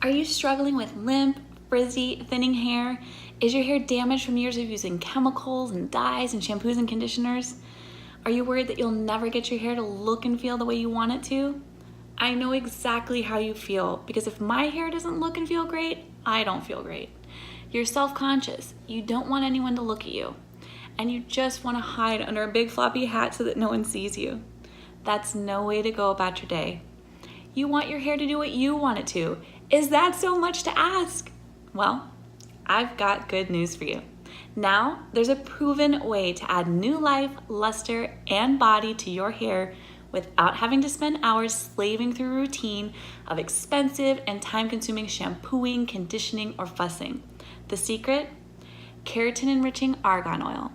Are you struggling with limp, frizzy, thinning hair? Is your hair damaged from years of using chemicals and dyes and shampoos and conditioners? Are you worried that you'll never get your hair to look and feel the way you want it to? I know exactly how you feel, because if my hair doesn't look and feel great, I don't feel great. You're self-conscious. You don't want anyone to look at you. And you just want to hide under a big floppy hat so that no one sees you. That's no way to go about your day. You want your hair to do what you want it to. Is that so much to ask? Well, I've got good news for you. Now, there's a proven way to add new life, luster, and body to your hair without having to spend hours slaving through a routine of expensive and time-consuming shampooing, conditioning, or fussing. The secret? Keratin Enriching Argan Oil.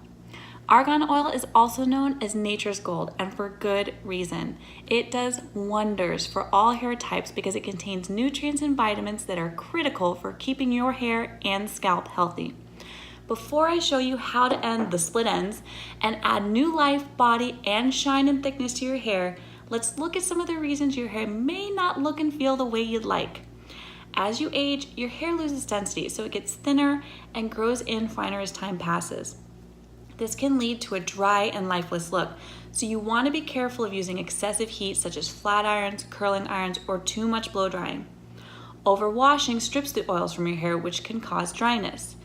Argan oil is also known as nature's gold, and for good reason. It does wonders for all hair types because it contains nutrients and vitamins that are critical for keeping your hair and scalp healthy. Before I show you how to end the split ends and add new life, body, and shine and thickness to your hair, let's look at some of the reasons your hair may not look and feel the way you'd like. As you age, your hair loses density, so it gets thinner and grows in finer as time passes. This can lead to a dry and lifeless look, so you want to be careful of using excessive heat such as flat irons, curling irons, or too much blow drying. Overwashing strips the oils from your hair, which can cause dryness.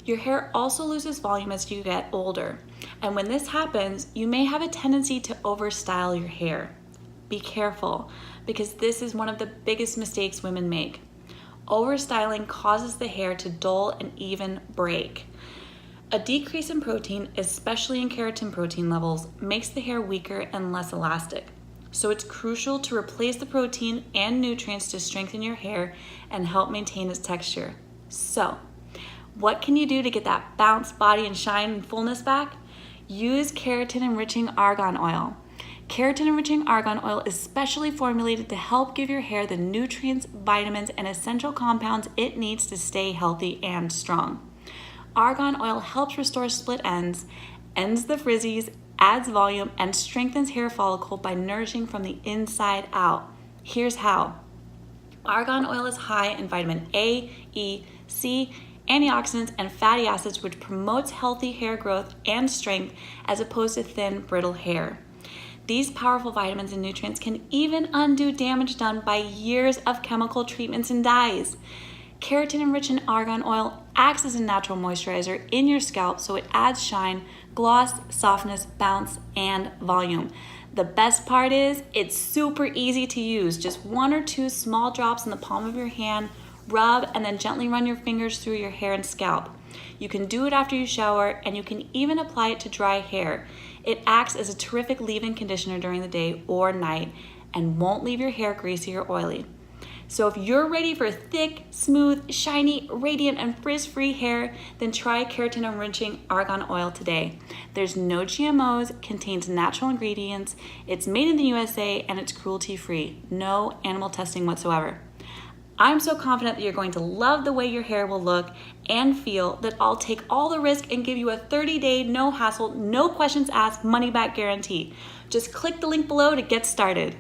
Your hair also loses volume as you get older, and when this happens, you may have a tendency to overstyle your hair. Be careful, because this is one of the biggest mistakes women make. Overstyling causes the hair to dull and even break. A decrease in protein, especially in keratin protein levels, makes the hair weaker and less elastic. So it's crucial to replace the protein and nutrients to strengthen your hair and help maintain its texture. So, what can you do to get that bounce, body, and shine and fullness back? Use Keratin Enriching Argan Oil. Keratin Enriching Argan Oil is specially formulated to help give your hair the nutrients, vitamins, and essential compounds it needs to stay healthy and strong. Argan oil helps restore split ends the frizzies, adds volume, and strengthens hair follicle by nourishing from the inside out. Here's how. Argan oil is high in vitamin A, E, C, antioxidants, and fatty acids, which promotes healthy hair growth and strength as opposed to thin, brittle hair. These powerful vitamins and nutrients can even undo damage done by years of chemical treatments and dyes. Keratin Enriching Argan Oil acts as a natural moisturizer in your scalp, so it adds shine, gloss, softness, bounce, and volume. The best part is it's super easy to use. Just 1 or 2 small drops in the palm of your hand, rub, and then gently run your fingers through your hair and scalp. You can do it after you shower, and you can even apply it to dry hair. It acts as a terrific leave-in conditioner during the day or night and won't leave your hair greasy or oily. So if you're ready for thick, smooth, shiny, radiant, and frizz-free hair, then try Keratin Enriching Argan Oil today. There's no GMOs, contains natural ingredients, it's made in the USA, and it's cruelty-free. No animal testing whatsoever. I'm so confident that you're going to love the way your hair will look and feel that I'll take all the risk and give you a 30-day, no hassle, no questions asked, money-back guarantee. Just click the link below to get started.